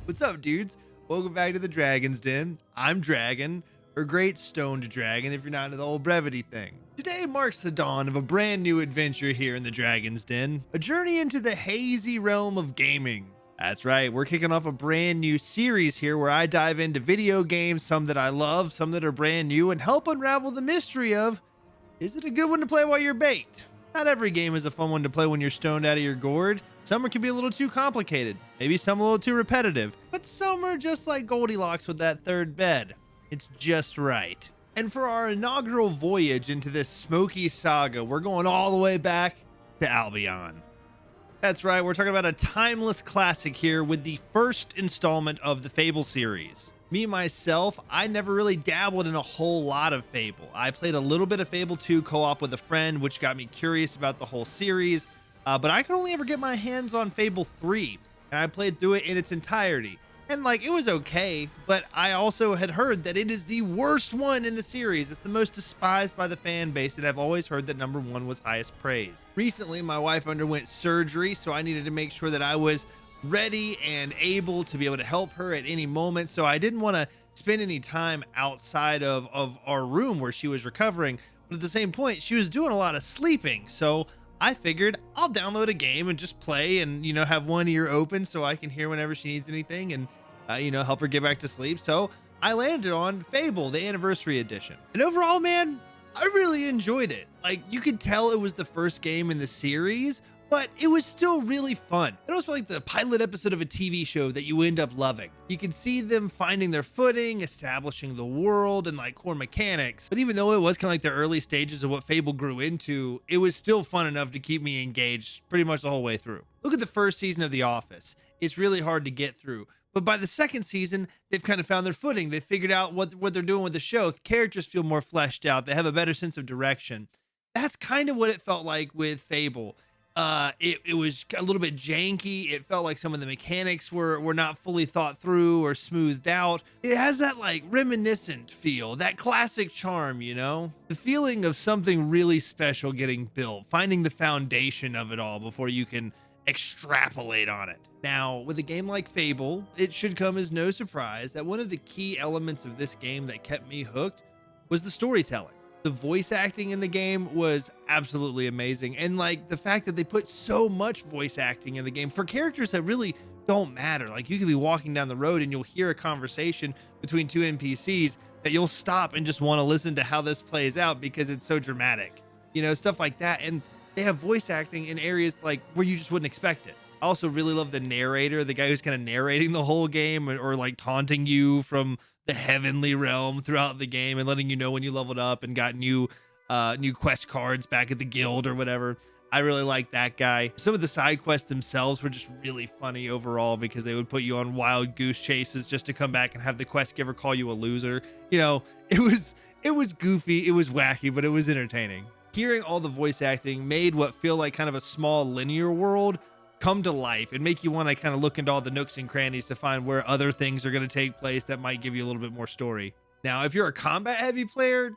What's up, dudes? Welcome back to the Dragon's Den. I'm Dragon, or GreatStonedDragon if you're not into the whole brevity thing. Today marks the dawn of a brand new adventure here in the Dragon's Den, a journey into the hazy realm of gaming. That's right, we're kicking off a brand new series here where I dive into video games, some that I love, some that are brand new, and help unravel the mystery of, is it a good one to play while you're baked? Not every game is a fun one to play when you're stoned out of your gourd. Some can be a little too complicated, maybe some a little too repetitive, but some are just like Goldilocks with that third bed. It's just right. And for our inaugural voyage into this smoky saga, we're going all the way back to Albion. That's right, we're talking about a timeless classic here with the first installment of the Fable series. Me, myself, I never really dabbled in a whole lot of Fable. I played a little bit of Fable 2 co-op with a friend, which got me curious about the whole series, but I could only ever get my hands on Fable 3, and I played through it in its entirety. And like, it was okay, but I also had heard that it is the worst one in the series. It's the most despised by the fan base, and I've always heard that number one was highest praise. Recently, my wife underwent surgery, so I needed to make sure that I was ready and able to be able to help her at any moment. So I didn't want to spend any time outside of our room where she was recovering. But at the same point, she was doing a lot of sleeping. So I figured I'll download a game and just play and, have one ear open so I can hear whenever she needs anything and, help her get back to sleep. So I landed on Fable, the Anniversary Edition. And overall, man, I really enjoyed it. Like, you could tell it was the first game in the series, but it was still really fun. It was like the pilot episode of a TV show that you end up loving. You can see them finding their footing, establishing the world and like core mechanics. But even though it was kind of like the early stages of what Fable grew into, it was still fun enough to keep me engaged pretty much the whole way through. Look at the first season of The Office. It's really hard to get through. But by the second season, they've kind of found their footing. They figured out what they're doing with the show. The characters feel more fleshed out. They have a better sense of direction. That's kind of what it felt like with Fable. It was a little bit janky. It felt like some of the mechanics were not fully thought through or smoothed out. It has that like reminiscent feel, that classic charm, the feeling of something really special getting built, finding the foundation of it all before you can extrapolate on it. Now, with a game like Fable, it should come as no surprise that one of the key elements of this game that kept me hooked was the storytelling. The voice acting in the game was absolutely amazing. And like the fact that they put so much voice acting in the game for characters that really don't matter. Like, you could be walking down the road and you'll hear a conversation between two NPCs that you'll stop and just want to listen to how this plays out because it's so dramatic, stuff like that. And they have voice acting in areas like where you just wouldn't expect it. I also really love the narrator, the guy who's kind of narrating the whole game or like taunting you from the heavenly realm throughout the game and letting you know when you leveled up and got new quest cards back at the guild or whatever. I really like that guy. Some of the side quests themselves were just really funny overall because they would put you on wild goose chases just to come back and have the quest giver call you a loser. It was goofy, it was wacky, but it was entertaining. Hearing all the voice acting made what feel like kind of a small linear world come to life and make you want to kind of look into all the nooks and crannies to find where other things are going to take place that might give you a little bit more story. Now, if you're a combat heavy player,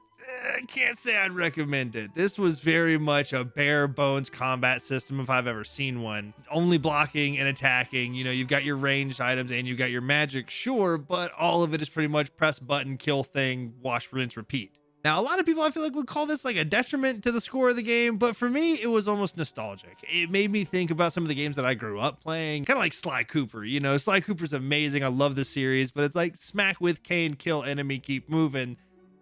I can't say I'd recommend it. This was very much a bare bones combat system if I've ever seen one. Only blocking and attacking. You've got your ranged items and you've got your magic, sure, but all of it is pretty much press button, kill thing, wash, rinse, repeat. Now, a lot of people I feel like would call this like a detriment to the score of the game, but for me, it was almost nostalgic. It made me think about some of the games that I grew up playing, kind of like Sly Cooper. Sly Cooper's amazing. I love the series, but it's like smack with cane, kill enemy, keep moving.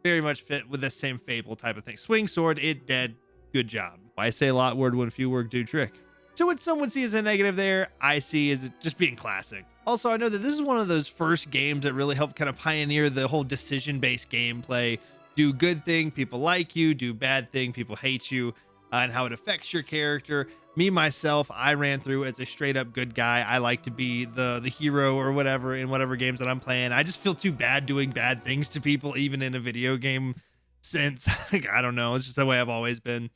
Very much fit with the same Fable type of thing. Swing sword, it dead. Good job. Why say a lot word when few word do trick? So what some would see as a negative there, I see as just being classic. Also, I know that this is one of those first games that really helped kind of pioneer the whole decision-based gameplay. Do good thing, people like you. Do bad thing, people hate you, and how it affects your character. Me, myself, I ran through as a straight up good guy. I like to be the hero or whatever in whatever games that I'm playing. I just feel too bad doing bad things to people, even in a video game sense. I don't know. It's just the way I've always been.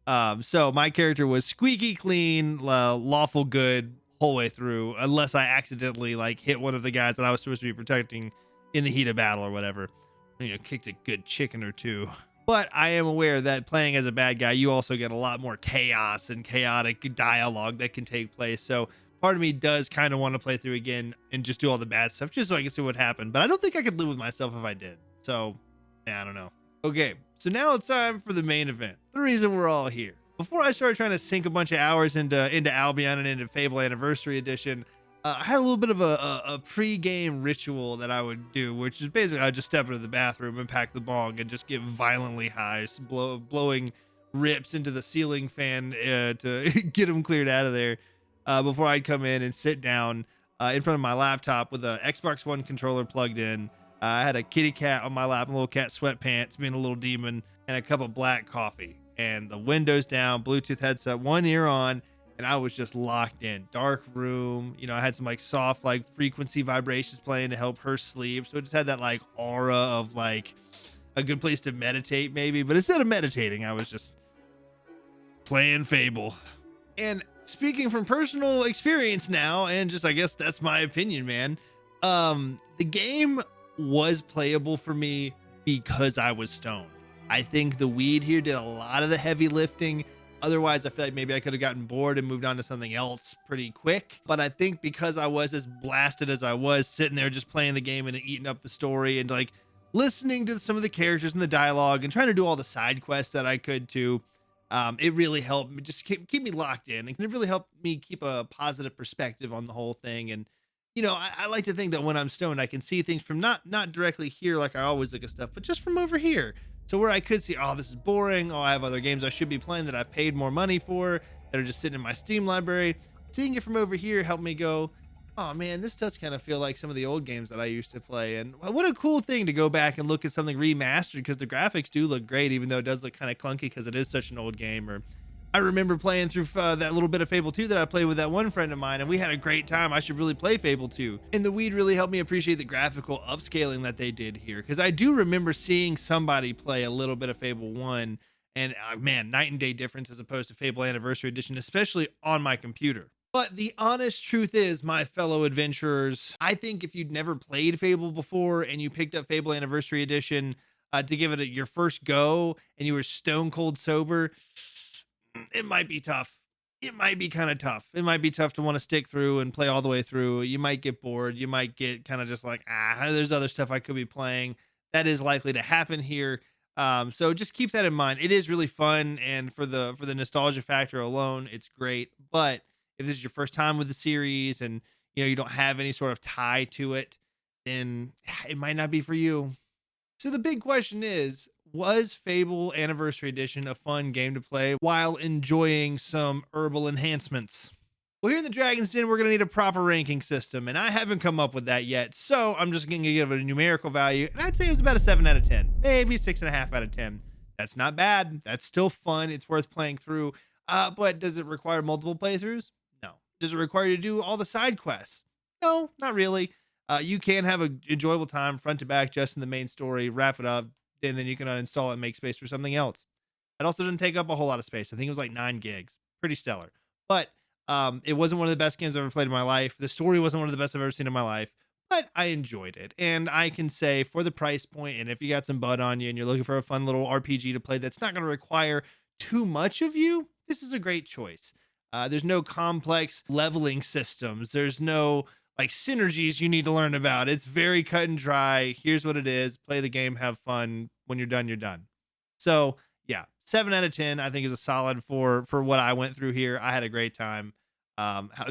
So my character was squeaky clean, lawful good whole way through, unless I accidentally like hit one of the guys that I was supposed to be protecting in the heat of battle or whatever. Kicked a good chicken or two. But I am aware that playing as a bad guy, you also get a lot more chaos and chaotic dialogue that can take place. So part of me does kind of want to play through again and just do all the bad stuff just so I can see what happened. But I don't think I could live with myself if I did. So yeah, I don't know. Okay, so now it's time for the main event, the reason we're all here. Before I started trying to sink a bunch of hours into Albion and into Fable Anniversary Edition, I had a little bit of a pre-game ritual that I would do, which is basically I would just step into the bathroom and pack the bong and just get violently high, blowing rips into the ceiling fan to get them cleared out of there before I'd come in and sit down in front of my laptop with a Xbox One controller plugged in. I had a kitty cat on my lap, a little cat sweatpants, being a little demon, and a cup of black coffee. And the windows down, Bluetooth headset, one ear on, and I was just locked in. Dark room, you know, I had some like soft like frequency vibrations playing to help her sleep. So it just had that like aura of like a good place to meditate maybe. But instead of meditating, I was just playing Fable. And speaking from personal experience now, and just I guess that's my opinion, man. The game was playable for me because I was stoned. I think the weed here did a lot of the heavy lifting. Otherwise, I feel like maybe I could have gotten bored and moved on to something else pretty quick. But I think because I was as blasted as I was, sitting there just playing the game and eating up the story and like listening to some of the characters and the dialogue and trying to do all the side quests that I could too, it really helped me just keep me locked in. And it really helped me keep a positive perspective on the whole thing. And you know, I like to think that when I'm stoned, I can see things from not directly here like I always look at stuff, but just from over here. So where I could see, oh, this is boring. Oh, I have other games I should be playing that I've paid more money for that are just sitting in my Steam library. Seeing it from over here helped me go, oh man, this does kind of feel like some of the old games that I used to play. And what a cool thing to go back and look at something remastered, because the graphics do look great, even though it does look kind of clunky because it is such an old game. Or I remember playing through that little bit of Fable 2 that I played with that one friend of mine, and we had a great time. I should really play Fable 2. And the weed really helped me appreciate the graphical upscaling that they did here, because I do remember seeing somebody play a little bit of Fable 1, and man, night and day difference as opposed to Fable Anniversary Edition, especially on my computer. But the honest truth is, my fellow adventurers, I think if you'd never played Fable before and you picked up Fable Anniversary Edition to give it your first go, and you were stone cold sober, it might be tough. It might be kind of tough. It might be tough to want to stick through and play all the way through. You might get bored. You might get kind of just like, there's other stuff I could be playing. That is likely to happen here. So just keep that in mind. It is really fun, and for the nostalgia factor alone, it's great. But if this is your first time with the series and you don't have any sort of tie to it, then it might not be for you. So the big question is, was Fable Anniversary Edition a fun game to play while enjoying some herbal enhancements? Well, here in the Dragon's Den, we're going to need a proper ranking system, and I haven't come up with that yet, so I'm just going to give it a numerical value, and I'd say it was about a 7 out of 10, maybe 6.5 out of 10. That's not bad. That's still fun. It's worth playing through, but does it require multiple playthroughs? No. Does it require you to do all the side quests? No, not really. You can have an enjoyable time front to back just in the main story, wrap it up, and then you can uninstall it and make space for something else. It also didn't take up a whole lot of space. I think it was like 9 gigs. Pretty stellar. But it wasn't one of the best games I've ever played in my life. The story wasn't one of the best I've ever seen in my life, but I enjoyed it. And I can say, for the price point, and if you got some bud on you and you're looking for a fun little RPG to play that's not going to require too much of you, this is a great choice. There's no complex leveling systems. There's no like synergies you need to learn about. It's very cut and dry. Here's what it is. Play the game, have fun. When you're done, you're done. So yeah, 7 out of 10, I think, is a solid for what I went through here. I had a great time.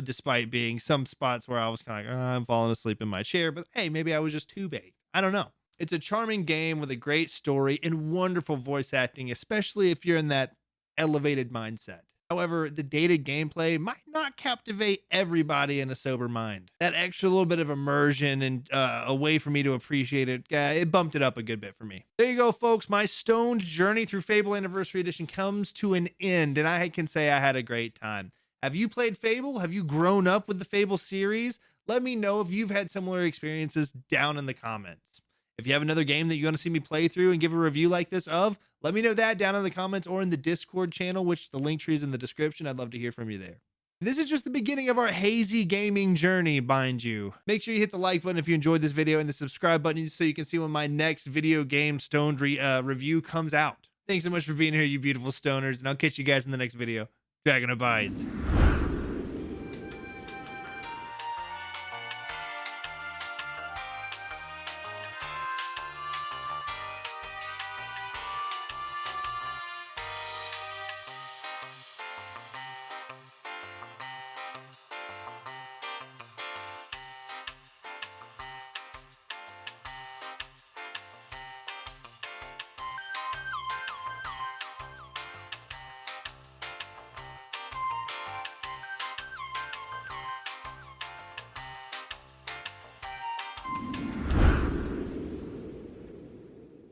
Despite being some spots where I was kind of like, I'm falling asleep in my chair, but hey, maybe I was just too baked. I don't know. It's a charming game with a great story and wonderful voice acting, especially if you're in that elevated mindset. However, the dated gameplay might not captivate everybody in a sober mind. That extra little bit of immersion and a way for me to appreciate it, it bumped it up a good bit for me. There you go, folks. My stoned journey through Fable Anniversary Edition comes to an end, and I can say I had a great time. Have you played Fable? Have you grown up with the Fable series? Let me know if you've had similar experiences down in the comments. If you have another game that you want to see me play through and give a review like this of, let me know that down in the comments or in the Discord channel, which the link tree is in the description. I'd love to hear from you there. This is just the beginning of our hazy gaming journey, mind you. Make sure you hit the like button if you enjoyed this video and the subscribe button so you can see when my next video game stoned review comes out. Thanks so much for being here, you beautiful stoners, and I'll catch you guys in the next video. Dragon abides.